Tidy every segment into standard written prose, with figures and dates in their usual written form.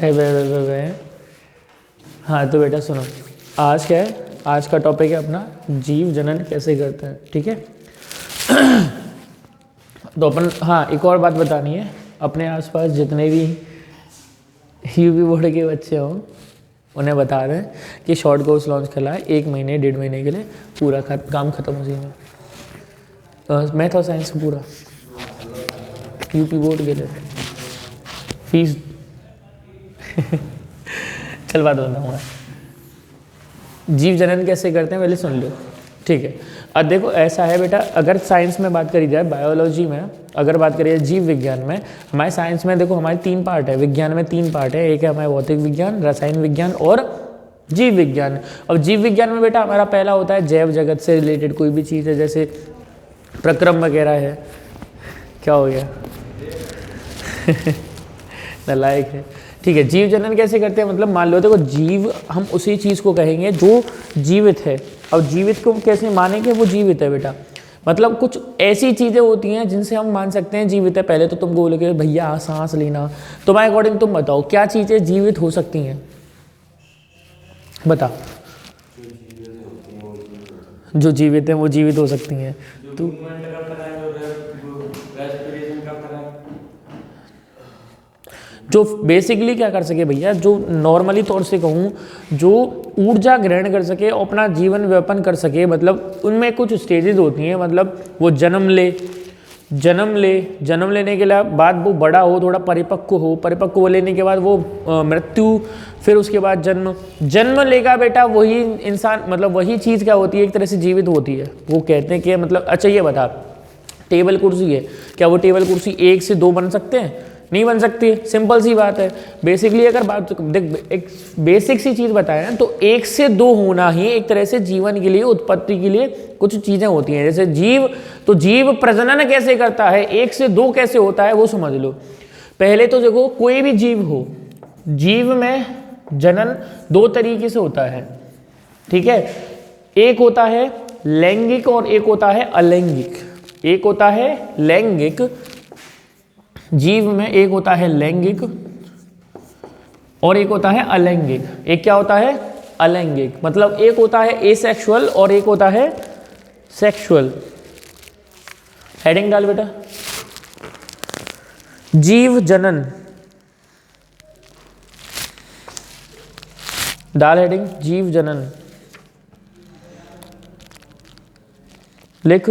वे। हाँ तो बेटा सुनो, आज क्या है, आज का टॉपिक है अपना जीव जनन कैसे करते हैं, ठीक है। तो अपन, हाँ एक और बात बतानी है, अपने आसपास जितने भी यूपी बोर्ड के बच्चे हों उन्हें बता दें कि शॉर्ट कोर्स लॉन्च करा है, 1 महीने 1.5 महीने के लिए पूरा काम खत्म हो जाएगा। मैथ और साइंस पूरा यूपी बोर्ड के लिए फीस चल बात बताऊँगा। जीव जनन कैसे करते हैं पहले सुन लो, ठीक है। अब देखो ऐसा है बेटा, अगर साइंस में बात करी जाए, बायोलॉजी में अगर बात करी जाए, जीव विज्ञान में, हमारे साइंस में देखो हमारे 3 पार्ट है, विज्ञान में 3 पार्ट है, एक है हमारे भौतिक विज्ञान, रसायन विज्ञान और जीव विज्ञान। अब जीव विज्ञान में बेटा हमारा पहला होता है जैव जगत से रिलेटेड कोई भी चीज़ है, जैसे प्रक्रम वगैरह है। क्या हो गया नालायक है, ठीक है। जीव जनन कैसे करते हैं, मतलब मान लो देखो जीव, हम उसी चीज़ को कहेंगे जो जीवित है। अब जीवित को कैसे मानेंगे, वो जीवित है बेटा, मतलब कुछ ऐसी चीज़ें होती हैं जिनसे हम मान सकते हैं जीवित है। पहले तो तुम बोलोगे भैया सांस लेना, तुम्हारे अकॉर्डिंग तुम बताओ क्या चीज़ें जीवित हो सकती हैं, बता। जो जीवित है वो जीवित हो सकती हैं। तो जो बेसिकली क्या कर सके भैया, जो नॉर्मली तौर से कहूँ, जो ऊर्जा ग्रहण कर सके और अपना जीवन व्यापन कर सके, मतलब उनमें कुछ स्टेजेस होती हैं। मतलब वो जन्म लेने के बाद वो बड़ा हो, थोड़ा परिपक्व लेने के बाद वो मृत्यु, फिर उसके बाद जन्म लेगा बेटा, वही इंसान, मतलब वही चीज़ क्या होती है, एक तरह से जीवित होती है। वो कहते हैं कि मतलब अच्छा ये बता, टेबल कुर्सी है, क्या वो टेबल कुर्सी 1 से 2 बन सकते हैं? नहीं बन सकती, सिंपल सी बात है। बेसिकली अगर बात देख, एक बेसिक सी चीज़ बताएं ना, तो 1 से 2 होना ही एक तरह से जीवन के लिए, उत्पत्ति के लिए कुछ चीज़ें होती हैं। जैसे जीव, तो जीव प्रजनन कैसे करता है, 1 से 2 कैसे होता है वो समझ लो। पहले तो देखो कोई भी जीव हो, जीव में जनन 2 तरीके से होता है, ठीक है। एक होता है लैंगिक और एक होता है अलैंगिक। एक होता है लैंगिक, जीव में एक होता है लैंगिक और एक होता है अलैंगिक। एक क्या होता है अलैंगिक, मतलब एक होता है एसेक्सुअल और एक होता है सेक्सुअल। हेडिंग डाल बेटा, जीव जनन डाल, हेडिंग जीव जनन लिख।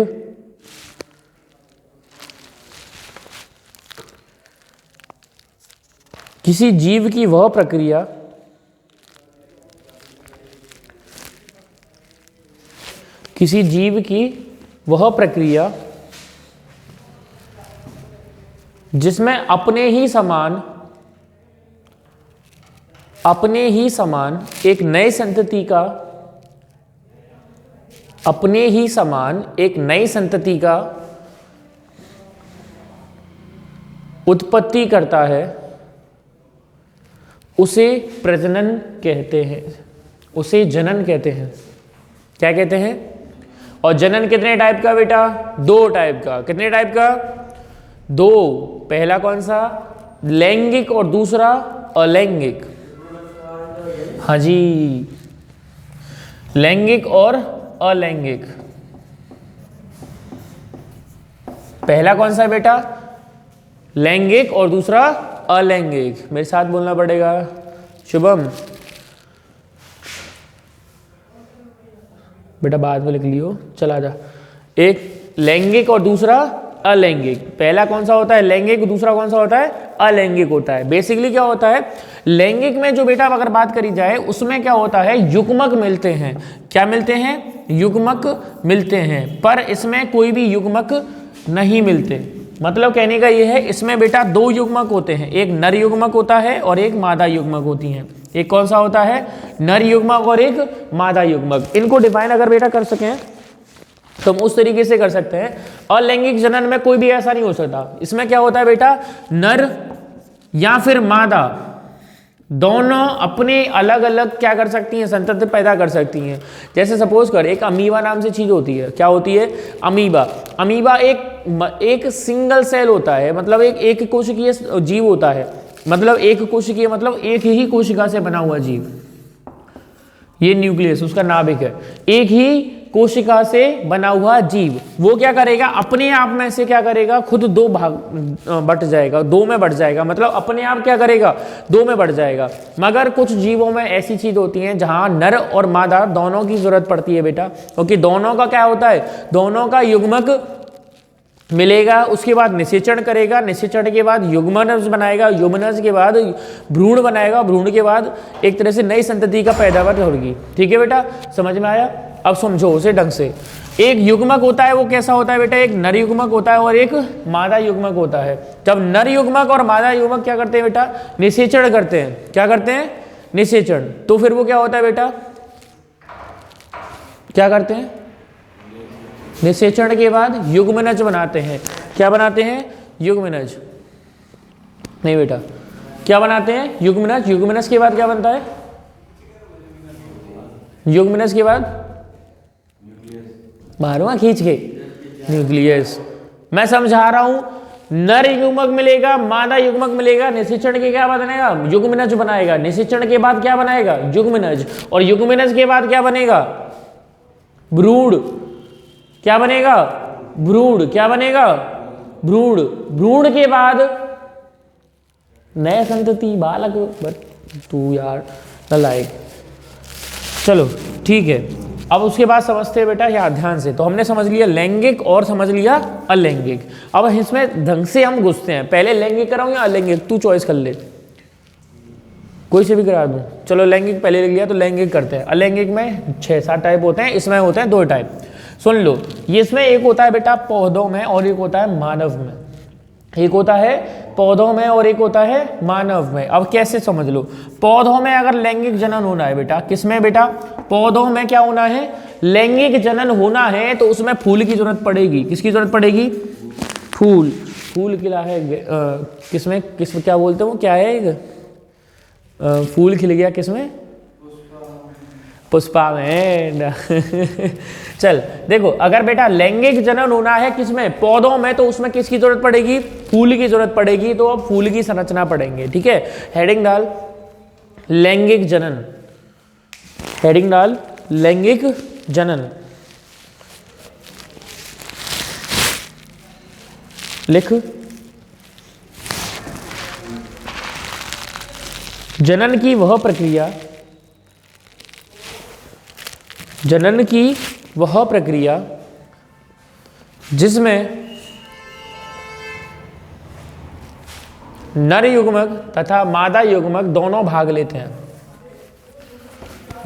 किसी जीव की वह प्रक्रिया जिसमें अपने ही समान एक नई संतति का उत्पत्ति करता है, उसे प्रजनन कहते हैं, उसे जनन कहते हैं। क्या कहते हैं? और जनन कितने टाइप का बेटा? 2 टाइप का। कितने टाइप का? 2। पहला कौन सा? लैंगिक और दूसरा अलैंगिक। हाँ जी, लैंगिक और अलैंगिक। पहला कौन सा है बेटा? लैंगिक और दूसरा अलैंगिक। मेरे साथ बोलना पड़ेगा, शुभम बेटा बाद में लिख लियो, चला जा। एक लैंगिक और दूसरा अलैंगिक। पहला कौन सा होता है? लैंगिक। दूसरा कौन सा होता है? अलैंगिक होता है। बेसिकली क्या होता है, लैंगिक में जो बेटा अगर बात करी जाए, उसमें क्या होता है, युग्मक मिलते हैं। क्या मिलते हैं? युग्मक मिलते हैं, पर इसमें कोई भी युग्मक नहीं मिलते। मतलब कहने का ये है, इसमें बेटा 2 युग्मक होते हैं, एक नर युग्मक होता है और एक मादा युग्मक होती है। एक कौन सा होता है? नर युग्मक और एक मादा युग्मक। इनको डिफाइन अगर बेटा कर सकें तो हम उस तरीके से कर सकते हैं। अलैंगिक जनन में कोई भी ऐसा नहीं हो सकता। इसमें क्या होता है बेटा, नर या फिर मादा दोनों अपने अलग अलग क्या कर सकती हैं, संतति पैदा कर सकती हैं। जैसे सपोज कर, एक अमीबा नाम से चीज होती है। क्या होती है? अमीबा। अमीबा एक सिंगल सेल होता है, मतलब एक कोशिकीय जीव होता है। मतलब एक कोशिकीय मतलब एक ही कोशिका से बना हुआ जीव, ये न्यूक्लियस उसका नाभिक है, एक ही कोशिका से बना हुआ जीव वो क्या करेगा, अपने आप में से क्या करेगा, खुद दो भाग बट जाएगा, दो में बढ़ जाएगा, मतलब अपने आप क्या करेगा, दो में बढ़ जाएगा। मगर कुछ जीवों में ऐसी चीज होती है जहां नर और मादा दोनों की जरूरत पड़ती है बेटा, क्योंकि दोनों का क्या होता है, दोनों का युग्मक मिलेगा, उसके बाद निषेचन करेगा, निषेचन के बाद युग्मनज बनाएगा, युग्मनज के बाद भ्रूण बनाएगा, भ्रूण के बाद एक तरह से नई संतति का पैदावार होगी। ठीक है बेटा, समझ में आया? अब समझो उसे ढंग से। एक युग्मक होता है वो कैसा होता है बेटा, एक नर युग्मक होता है और एक मादा युग्मक होता है। जब नर युग्मक और मादा युग्मक क्या करते हैं बेटा, निषेचन करते हैं। क्या करते हैं? निषेचन। तो फिर वो क्या होता है बेटा, क्या करते हैं, निषेचन के बाद युग्मनज बनाते हैं। क्या बनाते हैं? युग्मनज। नहीं बेटा, क्या बनाते हैं? युग्मनज। युग्मनज के बाद क्या बनता है? युग्मनज के बाद बारहवां खींच के न्यूक्लियस। मैं समझा रहा हूं, नर युग्मक मिलेगा, मादा युग्मक मिलेगा, निषेचन के क्या बनेगा, युग्मनज बनाएगा, निषेचन के बाद क्या बनाएगा, युग्मनज, और युग्मनज के बाद क्या बनेगा, भ्रूण। क्या बनेगा? भ्रूण। क्या बनेगा? भ्रूण। भ्रूण के बाद नए संतति, बालक। तू यार नलायक। चलो ठीक है, अब उसके बाद समझते हैं बेटा यहाँ ध्यान से। तो हमने समझ लिया लैंगिक और समझ लिया अलैंगिक। अब इसमें ढंग से हम घुसते हैं। पहले लैंगिक कराऊं या अलैंगिक, तू चॉइस कर ले, कोई से भी करा दूं। चलो लैंगिक पहले लिख लिया तो लैंगिक करते हैं। अलैंगिक में 6-7 टाइप होते हैं, इसमें होते हैं 2 टाइप। सुन लो, ये इसमें एक होता है बेटा पौधों में और एक होता है मानव में। एक होता है पौधों में और एक होता है मानव में। अब कैसे समझ लो, पौधों में अगर लैंगिक जनन होना है बेटा, किसमें बेटा, पौधों में क्या होना है, लैंगिक जनन होना है, तो उसमें फूल की जरूरत पड़ेगी। किसकी जरूरत पड़ेगी? फूल। फूल खिला है किसमें, क्या बोलते हो, क्या है, फूल खिल गया किसमें, पुष्पा में। चल देखो, अगर बेटा लैंगिक जनन होना है किसमें, पौधों में, तो उसमें किसकी जरूरत पड़ेगी, फूल की जरूरत पड़ेगी। तो अब फूल की संरचना पढ़ेंगे। ठीक है, हेडिंग डाल लैंगिक जनन, हेडिंग डाल लैंगिक जनन, लिख जनन की वह प्रक्रिया, जनन की वह प्रक्रिया जिसमें नर युग्मक तथा मादा युग्मक दोनों भाग लेते हैं,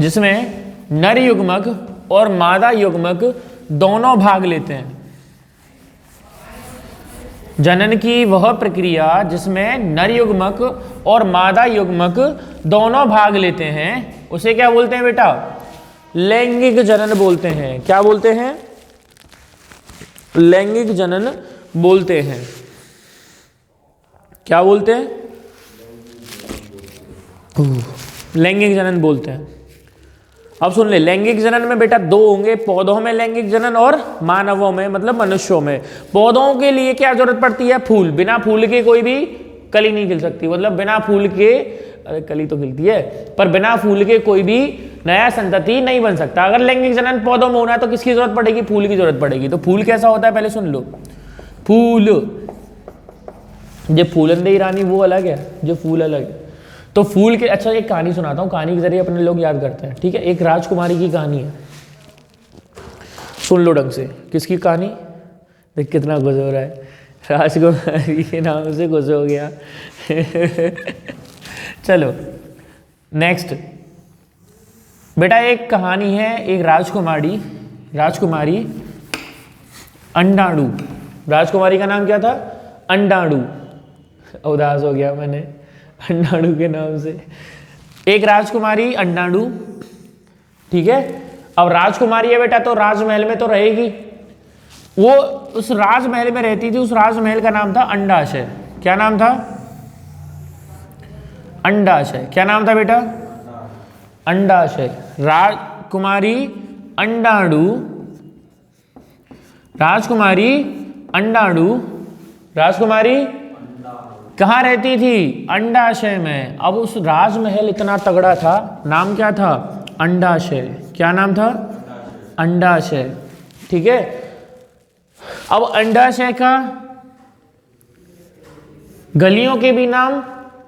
जिसमें नर युग्मक और मादा युग्मक दोनों भाग लेते हैं। जनन की वह प्रक्रिया जिसमें नर युग्मक और मादा युग्मक दोनों भाग लेते हैं, उसे क्या बोलते हैं बेटा, लैंगिक जनन बोलते हैं। क्या बोलते हैं? लैंगिक जनन बोलते हैं। क्या बोलते हैं? लैंगिक जनन बोलते हैं। अब सुन ले, लैंगिक जनन में बेटा 2 होंगे, पौधों में लैंगिक जनन और मानवों में, मतलब मनुष्यों में। पौधों के लिए क्या जरूरत पड़ती है, फूल। बिना फूल के कोई भी कली नहीं खिल सकती, मतलब बिना फूल के, अरे कली तो खिलती है, पर बिना फूल के कोई भी नया संतति नहीं बन सकता। अगर लैंगिक जनन पौधों में होना है तो किसकी जरूरत पड़ेगी, फूल की जरूरत पड़ेगी। तो फूल कैसा होता है पहले सुन लो। फूल, जो फूलंदे रानी वो अलग है, जो फूल अलग है। तो फूल के, अच्छा एक कहानी सुनाता हूँ, कहानी के जरिए अपने लोग याद करते हैं। ठीक है, एक राजकुमारी की कहानी है, सुन लो ढंग से। किसकी कहानी, देख कितना गुस्सा हो रहा है, राजकुमारी के नाम से गुस्सा हो गया। चलो नेक्स्ट बेटा, एक कहानी है, एक राजकुमारी अंडाणु। राजकुमारी का नाम क्या था, अंडाणु। उदास हो गया मैंने अंडाणु के नाम से। एक राजकुमारी अंडाणु, ठीक है। अब राजकुमारी है बेटा, तो राजमहल में तो रहेगी। वो उस राजमहल में रहती थी, उस राजमहल का नाम था अंडाशय। क्या नाम था, अंडाशय। क्या नाम था बेटा, अंडाशय। राजकुमारी अंडाणु, राजकुमारी अंडाणु, राजकुमारी कहाँ रहती थी? अंडाशय में। अब उस राजमहल इतना तगड़ा था, नाम क्या था? अंडाशय। क्या नाम था? अंडाशय। ठीक है। अब अंडाशय का गलियों के भी नाम,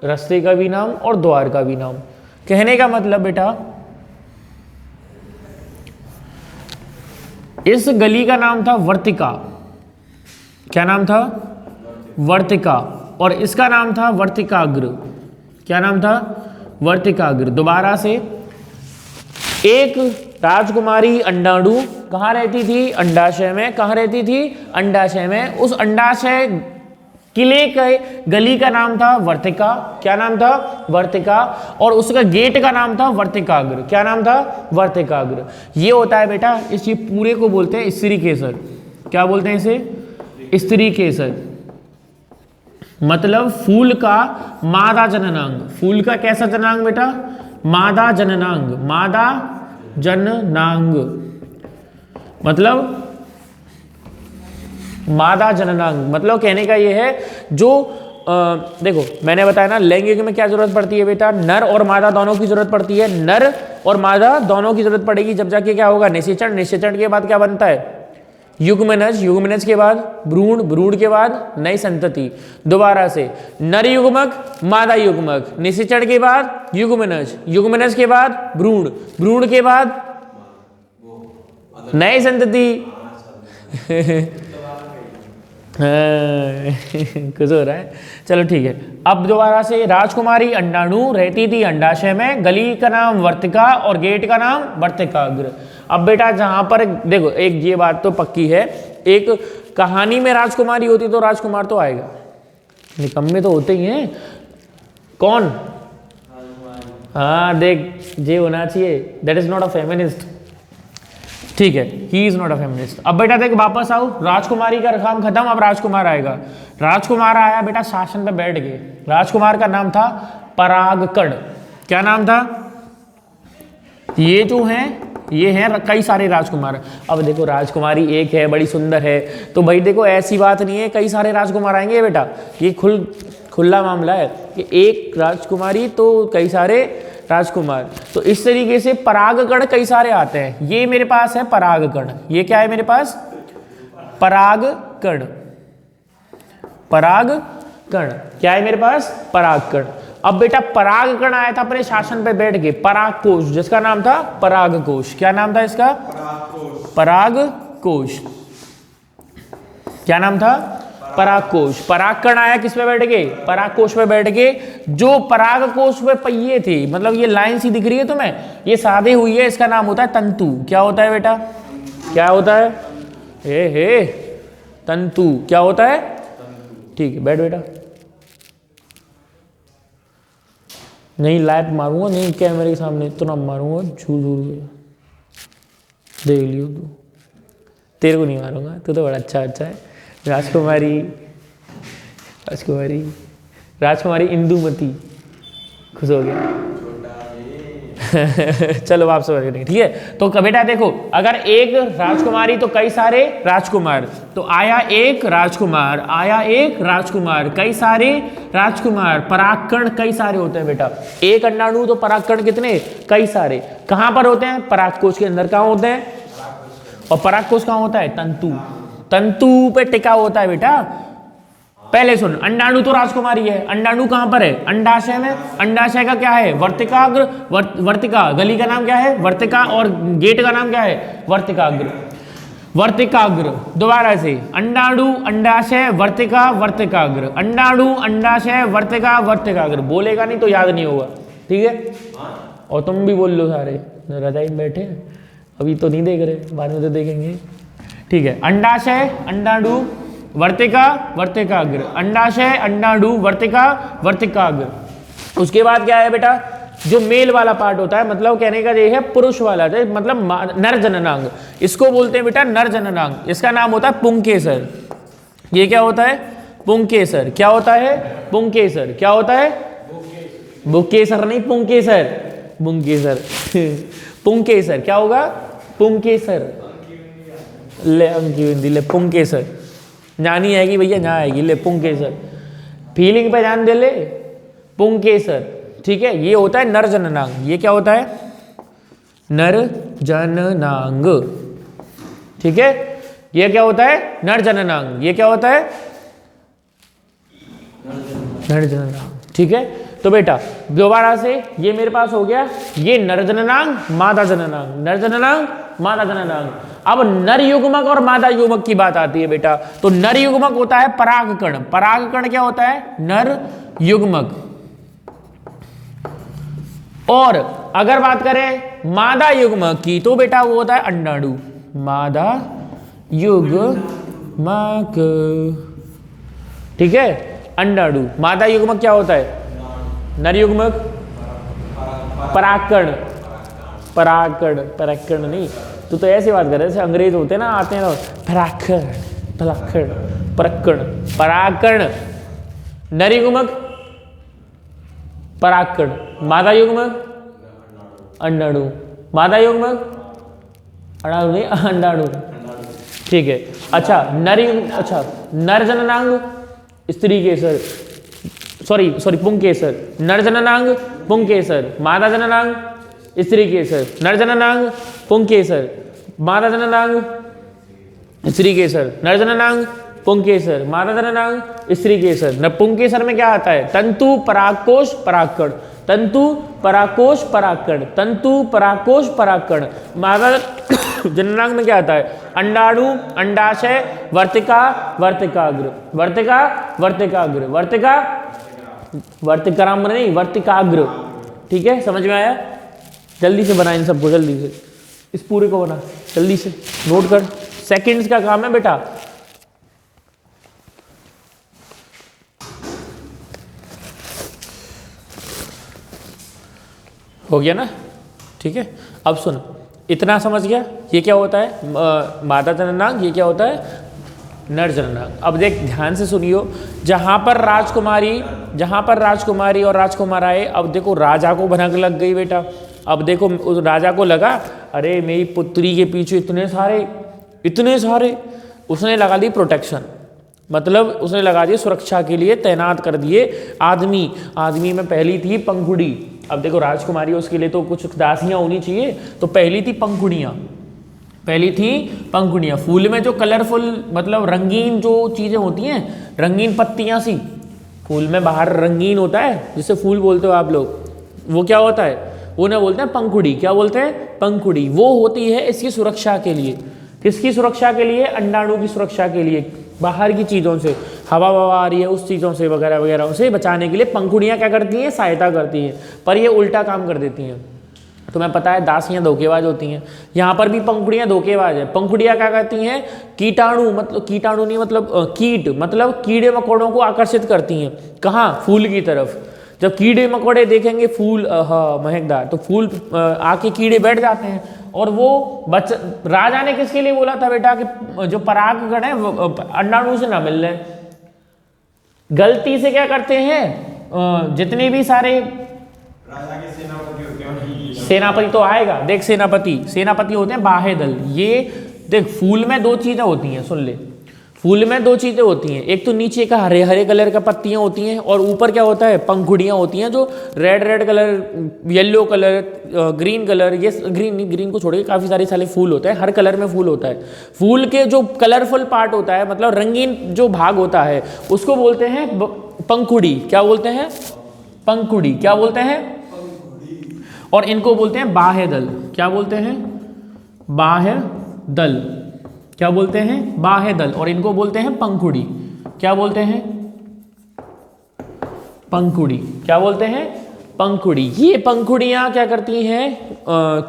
रास्ते का भी नाम और द्वार का भी नाम। कहने का मतलब बेटा, इस गली का नाम था वर्तिका। क्या नाम था? वर्तिका। और इसका नाम था वर्तिकाग्र। क्या नाम था? वर्तिकाग्र। दोबारा से, एक राजकुमारी अंडाणु कहाँ रहती थी? अंडाशय में। कहाँ रहती थी? अंडाशय में। उस अंडाशय किले के गली का नाम था वर्तिका। क्या नाम था? वर्तिका। और उसका गेट का नाम था वर्तिकाग्र। क्या नाम था? वर्तिकाग्र। ये होता है बेटा, इस ये पूरे को बोलते हैं स्त्री केसर। क्या बोलते हैं इसे? स्त्री केसर। मतलब फूल का मादा जननांग। फूल का कैसा जननांग बेटा? मादा जननांग। मादा जननांग मतलब मादा जननांग। मतलब कहने का ये है, जो देखो मैंने बताया ना, लैंगिक में क्या जरूरत पड़ती है बेटा? नर और मादा दोनों की जरूरत पड़ती है। नर और मादा दोनों की जरूरत पड़ेगी, जब जाके क्या होगा? निषेचन। निषेचन के बाद क्या बनता है? युग्मनज। युग्मनज के बाद भ्रूण। भ्रूण के बाद नई संतति। दोबारा से, नर युग्मक, मादा युग्मक। निषेचन के बाद युग्मनज। युग्मनज के बाद भ्रूण। भ्रूण के बाद नई संतति। कुछ हो रहा है, चलो ठीक है। अब दोबारा से, राजकुमारी अंडाणु रहती थी अंडाशय में, गली का नाम वर्तिका और गेट का नाम वर्तिकाग्र। अब बेटा जहां पर देखो, एक ये बात तो पक्की है, एक कहानी में राजकुमारी होती तो राजकुमार तो आएगा, निकम्मे तो होते ही हैं। कौन? हाँ देख, ये होना चाहिए, that is not a feminist. ठीक है, he is not a feminist. अब बेटा देख, वापस आओ, राजकुमारी का काम खत्म, अब राजकुमार आएगा। राजकुमार आया बेटा शासन पे बैठ के। राजकुमार का नाम था परागकण। क्या नाम था? ये जो है, ये हैं कई सारे राजकुमार। अब देखो, राजकुमारी एक है, बड़ी सुंदर है, तो भाई देखो ऐसी बात नहीं है कई सारे राजकुमार आएंगे बेटा, ये खुला मामला है कि एक राजकुमारी तो कई सारे राजकुमार। तो इस तरीके से परागकण कई सारे आते हैं। ये मेरे पास है परागकण। ये क्या है मेरे पास? परागकण। परागकण क्या है मेरे पास? परागकण। अब बेटा परागकण आया था अपने शासन पे बैठ के, परागकोश, जिसका नाम था परागकोश। क्या नाम था इसका? परागकोश। क्या नाम था? परागकोश। परागकण आया किस पे बैठ के? परागकोश पे बैठ के। जो परागकोश पे पहिए थे, मतलब ये लाइन सी दिख रही है तुम्हें, ये सादे हुई है, इसका नाम होता है तंतु। क्या होता है बेटा? क्या होता है? हे तंतु। क्या होता है? ठीक है, बैठ बेटा। नहीं लाइट मारूंगा, नहीं कैमरे के सामने इतना मारूंगा, झूठ देख लियो तू। तेरे को नहीं मारूंगा, तू तो बड़ा अच्छा है। राजकुमारी राजकुमारी राजकुमारी इंदुमती, खुश हो गया। चलो आप समझ गए, ठीक है। तो बेटा देखो, अगर एक राजकुमारी तो कई सारे राजकुमार, तो आया एक राजकुमार, आया एक राजकुमार, कई सारे राजकुमार। परागकण कई सारे होते हैं बेटा, एक अंडाणु तो परागकण कितने? कई सारे। कहां पर होते हैं? परागकोश के अंदर। कहां होते हैं? और परागकोश कहां होता है? तंतु। तंतु पे टिका होता है बेटा। पहले सुन, अंडाणु तो राजकुमारी है, अंडाणु कहां पर है? अंडाशय में। अंडाशय का क्या है? वर्तिकाग्र। वर्तिका, गली का नाम क्या है? वर्तिका, और गेट का नाम क्या है? वर्तिकाग्र। वर्तिकाग्र। दोबारा से, अंडाणु, अंडाशय, वर्तिका, वर्तिकाग्र। अंडाणु, अंडाशय, वर्तिका, वर्तिकाग्र। बोलेगा नहीं तो याद नहीं होगा, ठीक है। और तुम भी बोल लो सारे, रजाई में बैठे, अभी तो नहीं देख रहे, बाद में तो देखेंगे, ठीक है। अंडाशय, अंडाणु, वर्तिका, वर्तिकाग्र। अंडाशय, अंडाणु, वर्तिका, वर्तिकाग्र। उसके बाद क्या है बेटा? जो मेल वाला पार्ट होता है, मतलब कहने का ये है पुरुष वाला, मतलब नर जननांग, इसको बोलते हैं बेटा नर जननांग। इसका नाम होता है पुंकेसर। ये क्या होता है? पुंकेसर। क्या होता है? पुंकेसर। क्या होता है? बुकेसर नहीं, पुंकेसर। पुंकेसर पुंकेसर क्या होगा? पुंकेसर। ले अंकी ले पुंकेसर, जानी आएगी भैया, यहाँ आएगी, ले पुंकेसर। फीलिंग पे ध्यान दे ले, पुंकेसर, ठीक है। ये होता है नर जननांग, ये क्या होता है, नर जननांग, ठीक है। ये क्या होता है, नर जननांग, ये क्या होता है, नर जननांग, ठीक है। तो बेटा दोबारा से ये मेरे पास हो गया, ये नर जननांग मादा जननांग, नर जननांग मादा जननांग। अब नर युग्मक और मादा युग्मक की बात आती है बेटा। तो नर युग्मक होता है परागकण, परागकण क्या होता है, नर युग्मक। और अगर बात करें मादा युग्मक की तो बेटा वो होता है अंडाणु, मादा युग्मक, ठीक है। अंडाणु, मादा युग्मक क्या होता है, नर युग्मक, परागकण, परागकण, परागकण नहीं, तो ऐसे बात कर रहे जैसे अंग्रेज होते हैं ना, आते हैं ना, परागकण, परागकण, परागकण, परागकण, नर युग्मक, परागकण, मादा युग्मक, अंडाणु, मादा युग्मक, अंडाणु नहीं, अंडाणु, ठीक है। अच्छा अच्छा नर जननांग स्त्री केसर, सॉरी पुंकेसर, नर जननांग पुंकेसर, मादा जननांग स्त्री केसर, नर जननांग पुंकेसर, मादा जननांग स्त्री केसर, नर जननांग पुंकेसर, मादा जननांग स्त्री केसर। न पुंकेसर में क्या आता है, तंतु परागकोश परागकण, तंतु परागकोश परागकण, तंतु परागकोश परागकण। मादा जननांग में क्या आता है, अंडाणु, अंडाशय, वर्तिका, वर्तिकाग्र, वर्तिका, वर्तिकाग्र, वर्तिका, वर्तिकाग्र नहीं, वर्तिकाग्र, ठीक है। समझ में आया, जल्दी से बना इन सबको, जल्दी से इस पूरे को बना, जल्दी से नोट कर, सेकंड्स का काम है बेटा। हो गया ना, ठीक है। अब सुन, इतना समझ गया, ये क्या होता है मादा जननांग, ये क्या होता है नर जननांग। अब देख ध्यान से सुनियो, जहां पर राजकुमारी और राजकुमार आए, अब देखो राजा को भनक लग गई बेटा। अब देखो उस राजा को लगा, अरे मेरी पुत्री के पीछे इतने सारे, उसने लगा दी प्रोटेक्शन, मतलब उसने लगा दिए सुरक्षा के लिए तैनात कर दिए आदमी में पहली थी पंखुड़ी। अब देखो राजकुमारी, उसके लिए तो कुछ दासियां होनी चाहिए, तो पहली थी पंखुड़ियाँ, फूल में जो कलरफुल मतलब रंगीन जो चीज़ें होती हैं, रंगीन पत्तियाँ सी, फूल में बाहर रंगीन होता है जिसे फूल बोलते हो आप लोग, वो क्या होता है, वो ना बोलते हैं पंखुड़ी, क्या बोलते हैं पंखुड़ी। वो होती है इसकी सुरक्षा के लिए, किसकी सुरक्षा के लिए, अंडाणु की सुरक्षा के लिए, बाहर की चीज़ों से, हवा आ रही है उस चीज़ों से वगैरह वगैरह से बचाने के लिए पंखुड़ियाँ क्या करती हैं, सहायता करती हैं। पर ये उल्टा काम कर देती हैं। तुम्हें पता है दासियाँ धोखेबाज होती हैं, यहाँ पर भी पंखुड़ियाँ धोखेबाज है। पंखुड़ियाँ क्या करती हैं, कीटाणु मतलब कीट मतलब कीड़े मकोड़ों को आकर्षित करती हैं, कहाँ, फूल की तरफ। जब कीड़े मकोड़े देखेंगे फूल महकदार, तो फूल आके कीड़े बैठ जाते हैं। और वो राजा ने किसके लिए बोला था बेटा कि जो परागकण है अंडाणु से ना मिल रहे। गलती से क्या करते हैं, जितने भी सारे राजा के सेनापति होते हैं, सेनापति तो आएगा, देख सेनापति होते हैं बाह्य दल। ये देख फूल में दो चीजें होती हैं, सुन ले, फूल में दो चीजें होती हैं, एक तो नीचे का हरे कलर का पत्तियां होती हैं, और ऊपर क्या होता है, पंखुड़ियां होती हैं जो red colour, yellow colour, green colour, ये ग्रीन को छोड़ के काफी सारे फूल होते हैं, हर कलर में फूल होता है। फूल के जो कलरफुल पार्ट होता है, मतलब रंगीन जो भाग होता है, उसको बोलते हैं पंखुड़ी। क्या बोलते हैं, पंखुड़ी। क्या बोलते हैं, और इनको बोलते हैं बाह्य दल। क्या बोलते हैं, बाह्य दल। क्या बोलते हैं, बाह्य दल। और इनको बोलते हैं पंखुड़ी। क्या बोलते हैं, पंखुड़ी। क्या बोलते हैं, पंखुड़ी। ये पंखुड़ियाँ क्या करती हैं,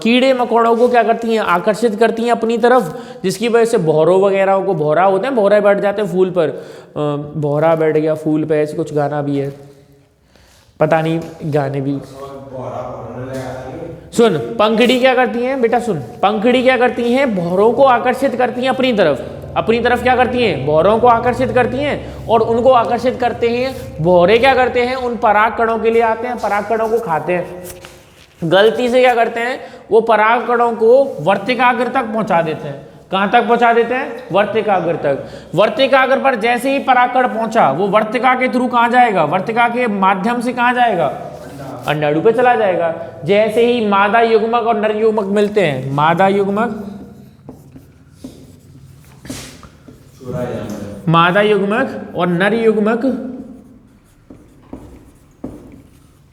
कीड़े मकोड़ों को क्या करती हैं, आकर्षित करती हैं अपनी तरफ, जिसकी वजह से भौरों वगैरह को, भौरा होते हैं, भौरे बैठ जाते हैं फूल पर, भौरा बैठ गया फूल पे, ऐसे कुछ गाना भी है, पता नहीं गाने भी। सुन, पंखुड़ी क्या करती हैं बेटा, सुन, पंखुड़ी क्या करती हैं, भौरों को आकर्षित करती हैं अपनी तरफ क्या करती हैं, भौरों को आकर्षित करती हैं, और उनको आकर्षित करते हैं। भौरे क्या करते हैं, उन पराग कणों के लिए आते हैं, पराग कणों को खाते हैं। गलती से क्या करते हैं, वो पराग कणों को वर्तिकाग्र तक पहुंचा देते हैं। कहाँ तक पहुंचा देते हैं? वर्तिकाग्र तक। वर्तिकाग्र पर जैसे ही परागकण पहुंचा वो वर्तिका के थ्रू कहाँ जाएगा? वर्तिका के माध्यम से कहाँ जाएगा? अंडाणु पे चला जाएगा। जैसे ही मादा युग्मक और नर युग्मक मिलते हैं, मादा युग्मक और नर युग्मक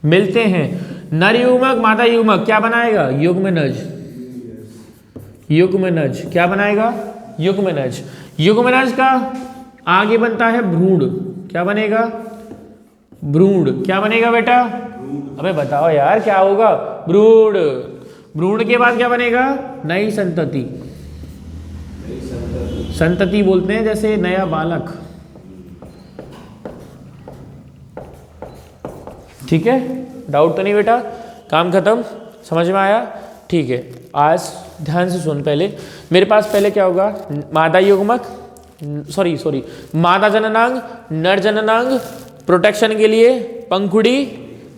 मिलते हैं, नर युग्मक मादा युग्मक क्या बनाएगा? युग्मनज। युग्मनज क्या बनाएगा? युग्मनज। युग्मनज का आगे बनता है भ्रूण। क्या बनेगा? भ्रूण। क्या बनेगा बेटा? अबे बताओ यार क्या होगा? भ्रूण। भ्रूण के बाद क्या बनेगा? नई संतति। संतति बोलते हैं जैसे नया बालक। ठीक है, डाउट तो नहीं बेटा? काम खत्म, समझ में आया? ठीक है, आज ध्यान से सुन। पहले मेरे पास पहले क्या होगा? मादा युग्मक, सॉरी मादा जननांग, नर जननांग, प्रोटेक्शन के लिए पंखुड़ी,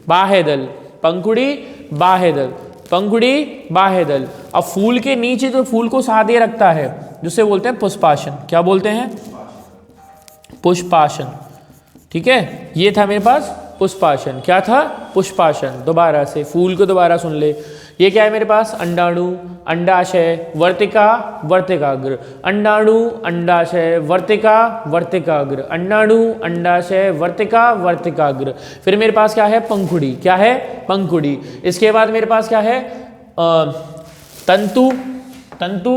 बाह्यदल, पंखुड़ी, बाह्यदल, पंखुड़ी, बाह्यदल। अब फूल के नीचे जो फूल को साधे रखता है जिसे बोलते हैं पुष्पाशन। क्या बोलते हैं? पुष्पाशन। ठीक है, ये था मेरे पास पुष्पाशन। क्या था? पुष्पाशन। दोबारा से फूल को दोबारा सुन ले। ये क्या है मेरे पास? अंडाणु, अंडाशय, वर्तिका, वर्तिकाग्र, अंडाणु, अंडाशय, वर्तिका, वर्तिकाग्र, अंडाणु, अंडाशय, वर्तिका, वर्तिकाग्र। फिर मेरे पास क्या है? पंखुड़ी। क्या है? पंखुड़ी। इसके बाद मेरे पास क्या है? तंतु, तंतु,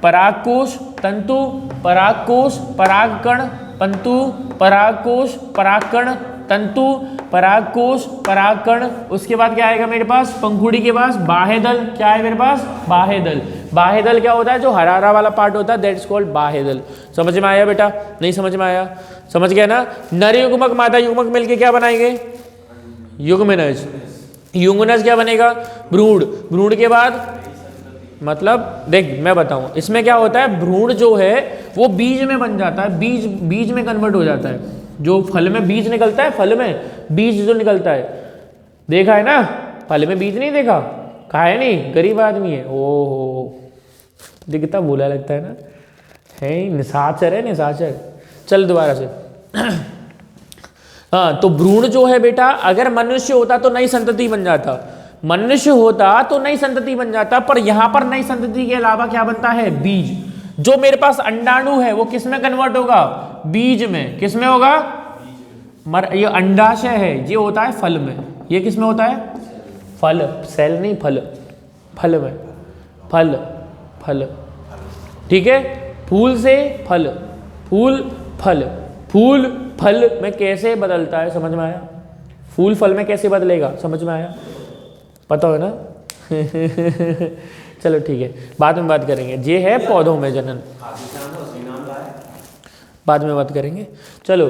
परागकोश, तंतु, परागकोश, परागकण, तंतु, परागकोश, परागकण, तंतु, परागकोश, परागकण। उसके बाद क्या आएगा मेरे पास? पंखुड़ी के पास बाह्यदल। क्या है मेरे पास? बाह्यदल। बाह्यदल क्या होता है? जो हरा हरा वाला पार्ट होता है, दैट्स कॉल्ड बाह्यदल। समझ में आया बेटा? नहीं समझ में आया? समझ गया ना? नर युग्मक मादा युग्मक मिलके क्या बनाएंगे? युग्मनज। युग्मनज क्या बनेगा? भ्रूण। भ्रूण के बाद मतलब देख मैं बताऊं, इसमें क्या होता है? भ्रूण जो है वो बीज में बन जाता है, बीज में कन्वर्ट हो जाता है। जो फल में बीज निकलता है, फल में बीज जो निकलता है, देखा है ना? फल में बीज नहीं देखा? कहा है नहीं? गरीब आदमी है। ओहो, देख कितना बोला लगता है ना? है निशाचर है, निशाचर। चल दोबारा से। हाँ, तो भ्रूण जो है बेटा, अगर मनुष्य होता तो नई संतति बन जाता, मनुष्य होता तो नई संतति बन जाता, पर यहां पर नई संतति के अलावा क्या बनता है? बीज। जो मेरे पास अंडाणु है वो किस में कन्वर्ट होगा? बीज में। किस में होगा? ये अंडाशय है, ये होता है फल में। ये किस में होता है? फल, सेल नहीं, फल, फल में, फल, फल। ठीक है, फूल से फल, फूल फल, फूल फल में कैसे बदलता है? समझ में आया? फूल फल में कैसे बदलेगा? समझ में आया? पता हो ना? चलो ठीक है, बाद में बात करेंगे। ये है पौधों में जनन, बाद में बात करेंगे। चलो